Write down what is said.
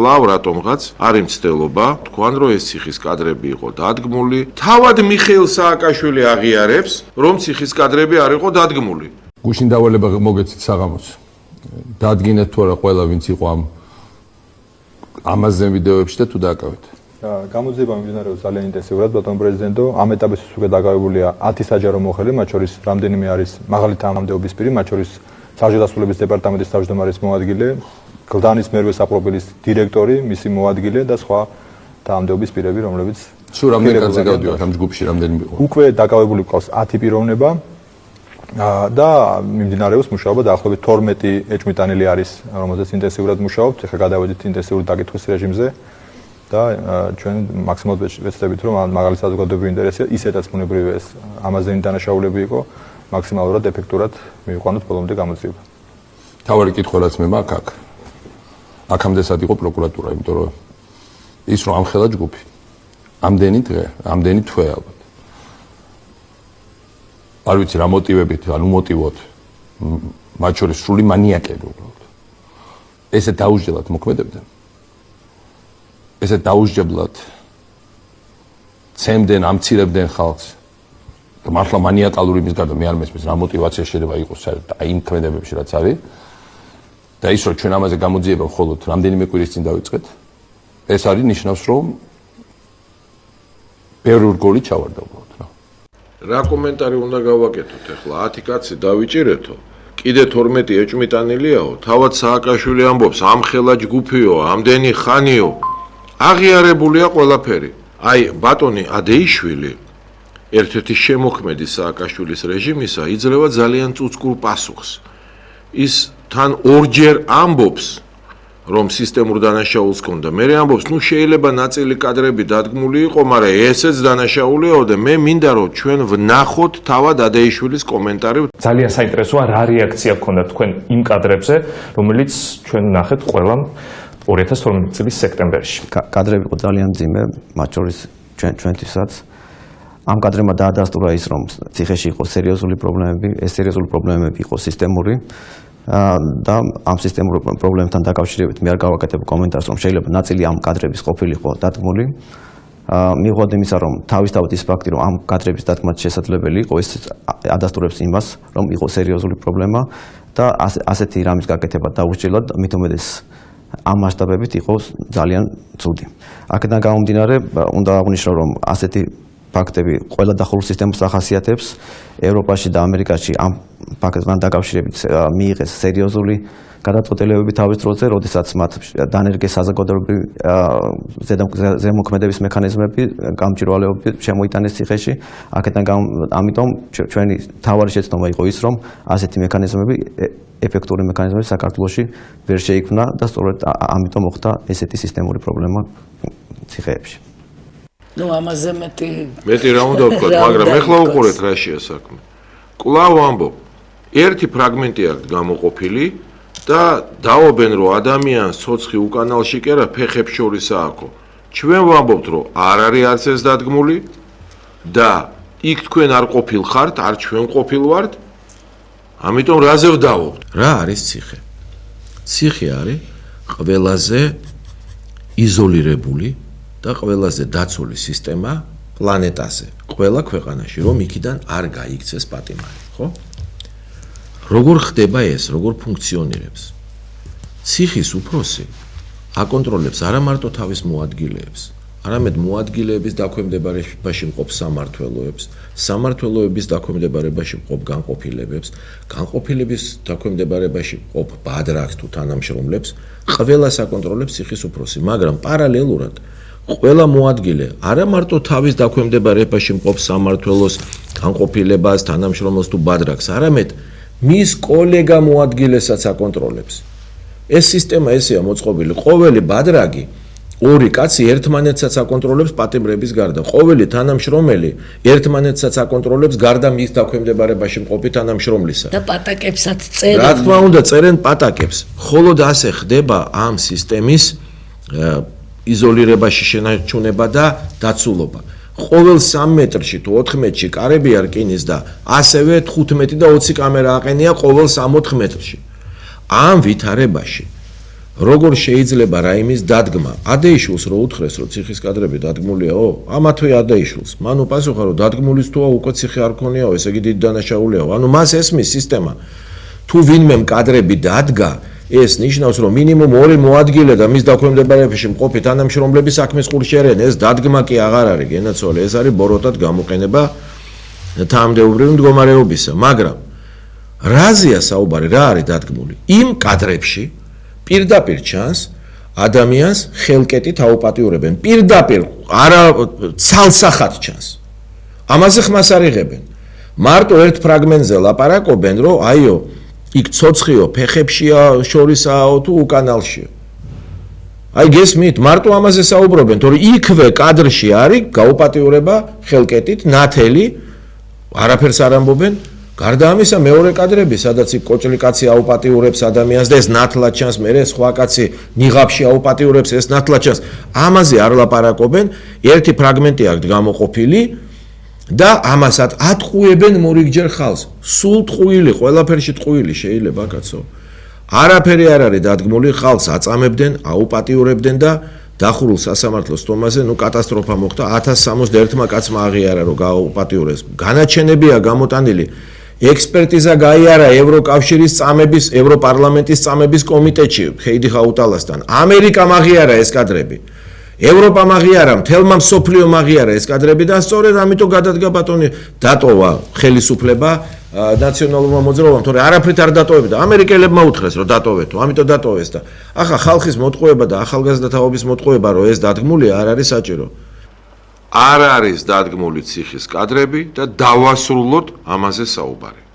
კვლავ რატომღაც არ იმცდელობა თქვან რომ ეს ციხის კადრები იყო დადგმული თავად მიხეილ სააკაშვილი აღიარებს რომ ციხის კადრები არ იყო დადგმული გუშინ დავალება მოგეცით საღამოს დადგინეთ თუ არა ყველა ვინც იყო ამაზე ვიდეოებში და თუ დააკავეთ გამოძიება მიმდინარეობს ძალიან ინტენსიურად ბატონო პრეზიდენტო ამ ეტაპისთვის უკვე დაკავებულია 10 საჯარო მოხელი მათ შორის რამდენიმე არის მაღალი თანამდებობის პირი მათ შორის საჯაროსულების დეპარტამენტის თავმჯდომარის მოადგილე გლდანის მერვე საპროფილის დირექტორი მისი მოადგილე და სხვა თანამდებობის პირები რომლებიც სულ რამდენი კაცი გავდივართ ამ ჯგუფში რამდენი იყო უკვე დაკავებული ყავს 10 პიროვნება და მიმდინარეობს მუშაობა დაახლოებით 12 ეჭვმიტანილი არის რომელზეც ინტენსიურად მუშაობთ ეხლა გადავედით ინტენსიური დაკითხვის რეჟიმზე და ჩვენ მაქსიმალურად ვეცდებით რომ მაღალი საზოგადოებრივი ინტერესია ისედაც ბუნებრივია ეს ამაზე დანაშაულები იყო მაქსიმალურად ეფექტურად მივიყვანოთ ბოლომდე გამოძიება. თავარი კითხვა რაც მე მაქვს აქ. აქამდე სად იყო პროკურატურა, იმიტომ რომ ის რომ ამხელა ჯგუფი. ამდენი დღე, ამდენი თვე ალბათ. არ ვიცი რა მოტივებით, ანუ მოტივოთ მათ შორის სრული მანიაკები უბრალოდ. ესე დაუსჯელად მოქმედებდნენ. ესე დაუსჯებლად ცემდნენ, ამცირებდნენ ხალხს. და მართლა მანიაკალური იმის გარდა მე არ მესმის რა мотивация შეიძლება იყოს საერთოდ აი იმ ქმედებებში რაც არის და ის რომ ჩვენ ამაზე გამოძიება მხოლოდ რამდენიმე კვირის წინ დავიწყეთ ეს არის ნიშნავს რომ ბევრი რგოლი ჩავარდა უბრალოდ რა კომენტარი უნდა გავაკეთოთ ახლა 10 კაცი დავიჭირეთო კიდე 12 ეჭვმიტანილიაო თავად სააკაშვილი ამბობს ამხელა ჯგუფიო ამდენი ხანიო აღიარებულია ყველაფერი აი ბატონი ადეიშვილი ერთ-ერთი შემოქმედი სააკაშვილის რეჟიმისა იძლევა ძალიან წუწკურ პასუხს. ის თან ორჯერ ამბობს, რომ სისტემურ დანაშაულს ჰქონდა. მე ამბობს, ნუ შეიძლება ნაწილი კადრები დადგმული იყო, მაგრამ ესეც დანაშაულიაო და მე მინდა რომ ჩვენ ვნახოთ თავად ადეიშვილის კომენტარი. ძალიან საინტერესოა რა რეაქცია ჰქონდა თქვენ იმ კადრებზე, რომელიც ჩვენ ვნახეთ ყველამ 2012 წლის სექტემბერში. კადრები იყო ძალიან მძიმე, მათ შორის ჩვენთვისაც ამ კადრებმა დაადასტურა ის, რომ ციხეში იყო სერიოზული პრობლემები, ეს სერიოზული პრობლემები იყო სისტემური და ამ სისტემურ პრობლემებთან დაკავშირებით მე არ გავაკეთებ კომენტარს, რომ შეიძლება ნაწილი ამ კადრების ყოფილიყო დადგმული. მიუხედავად იმისა, რომ თავისთავად ის ფაქტი, რომ ამ კადრების დადგმა შესაძლებელი იყო, ეს ადასტურებს იმას, რომ იყო სერიოზული პრობლემა და ასეთი რამის გაკეთება დაუსჯელად, მით უმეტეს ამ მასშტაბებით იყო ძალიან ცუდი. აქედან გამომდინარე, უნდა აღვნიშნო, რომ ასეთი ფაქტები ყველა დახურულ სისტემას ახასიათებს. ევროპაში და ამერიკაში ამ ფაქტთან დაკავშირებით მიიღეს სერიოზული გადაწყვეტილებები თავის დროზე, როდესაც მათ დანერგეს საზოგადოებრივი ზემოქმედების მექანიზმები, გამჭვირვალეობები შემოიტანეს ციხეში. ამიტომ ჩვენი თავარი შეცდომა იყო ის, რომ ასეთი მექანიზმები ეფექტური მექანიზმები საქართველოში ვერ შეიქმნა და სწორედ ამიტომ მოხდა ესეთი სისტემური პრობლემა ციხეებში. ნუ ამაზე მეტი რა უნდა ვთქვა, მაგრამ ეხლა უყურეთ რაშია საქმე. კვლავ ამბობ, ერთი ფრაგმენტი აქვს გამოყოფილი და დაობენ რომ ადამიანს ცოცხი უკანალში კი არა ფეხებს შორის ააქო. ჩვენ ვამბობთ რომ არ არის არც ეს დადგმული და იქ თქვენ არ ყოფილხართ, არ ჩვენ ყოფილვართ. ამიტომ რაზე ვდავობთ? რა არის ციხე? ციხე არის ყველაზე იზოლირებული და ყველაზე დაცული სისტემა პლანეტაზე, ყველა ქვეყანაში, რომ იქიდან არ გაიქცეს პატიმარი, ხო? როგორ ხდება ეს, როგორ ფუნქციონირებს? ციხის უფროსი აკონტროლებს არა მარტო თავის მოადგილეებს, არამედ მოადგილეების დაქვემდებარებაში მყოფ სამმართველოებს, სამმართველოების დაქვემდებარებაში მყოფ განყოფილებებს, განყოფილების დაქვემდებარებაში მყოფ ბადრაკს თუ თანამშრომლებს, ყველას აკონტროლებს ციხის უფროსი, მაგრამ პარალელურად ყველა მოადგილე არა მარტო თავის დაქვემდებარებაში მყოფ სამმართველოს, განყოფილებას, თანამშრომლოს თუ ბადრაკს, არამედ მის კოლეგა მოადგილესაც აკონტროლებს. ეს სისტემა ესეა მოწყობილი, ყოველი ბადრაგი ორი კაცი ერთმანეთსაც აკონტროლებს პატიმრების გარდა. ყოველი თანამშრომელი ერთმანეთსაც აკონტროლებს გარდა მის დაქვემდებარებაში მყოფი თანამშრომლისა. და პატაკებსაც წერენ. რა თქმა უნდა, წერენ პატაკებს. მხოლოდ ასე ხდება ამ სისტემის იზოლირებაში შენარჩუნება და დაცულობა. ყოველ 3 მეტრში თუ 4 მეტრში კარები არ კინის და ასევე 15 და 20 კამერა აყენია ყოველ 3-4 მეტრში. ამ ვითარებაში როგორ შეიძლება რაიმის დადგმა? ადეიშულს რო უთხრეს, რომ ციხის კადრები დადგმულიაო? ამათვე ადეიშულს. მანუ პასუხა რომ დადგმულის თუა უკვე ციხე არ ქონიაო, ესე იგი დიდი დანაშაულიაო. ანუ მას ესმის სისტემა. თუ ვინმე კადრები დადგა, ეს ნიშნავს, რომ მინიმუმ 2 მოადგილე და მის დაქვემდებარებაში მყოფი თანამშრომლები საქმეს ყურშერენ. ეს დადგმა კი აღარ არის, გენაცვალე, ეს არის ბოროტად გამოყენება თანამდებობრივი მდგომარეობისა. მაგრამ რაზეა საუბარი, რა არის დადგმული? იმ კადრებში პირდაპირ ჩანს ადამიანს ხელკეტით აუპატიურებენ. პირდაპირ არა ცალსახად ჩანს. ამაზე ხმას არ იღებენ. მარტო ერთ ფრაგმენტზე ლაპარაკობენ, რომ აიო, იქ ცოცხიო ფეხებშია შორისაო თუ უკანალშია. აი გესმით, მარტო ამაზე საუბრობენ, თორე იქვე კადრში არის გაუპატიურება ხელკეტით, ნათელი, არაფერს არ ამბობენ. გარდა ამისა, მეორე კადრები, სადაც იქ კოჭლი კაცი აუპატიურებს ადამიანს და ეს ნათლად ჩანს, მერე სხვა კაცი ნიღაბში აუპატიურებს, ეს ნათლად ჩანს. ამაზე არ ლაპარაკობენ, ერთი ფრაგმენტი აქვს გამოყოფილი და ამასაც ატყუებენ მორიგჯერ ხალხს. სულ ტყუილი, ყველაფერში ტყუილი შეიძლება კაცო. არაფერი არ არის დადგმული, ხალხს აწამებდნენ, აუპატიურებდნენ და დახურულ სასამართლოს სტომაზე, კატასტროფა მოხდა, 1061-მა კაცმა აღიარა, რომ გააუპატიურეს. განაჩენებია გამოტანილი. ექსპერტიზა გაიარა ევროკავშირის წამების, ევროპარლამენტის წამების კომიტეტში ჰეიდი ხაუტალასთან. ამერიკამ აღიარა ეს კადრები. ევროპამ აღიარა, მთელმა მსოფლიომ აღიარა ეს კადრები და სწორედ ამიტომ გადადგა ბატონი დატოვა ხელისუფლება ნაციონალურმა მოძრაობამ, თორე არაფრით არ დატოვებდა. ამერიკელებმა უთხრეს, რომ დატოვეთო, ამიტომ დატოვეს და ახლა ხალხის მოტყუება და ახალგაზრდა თაობის მოტყუება, რომ ეს დადგმულია, არ არის საჭირო. არ არის დადგმული ციხის კადრები და დავასრულოთ ამაზე საუბარი.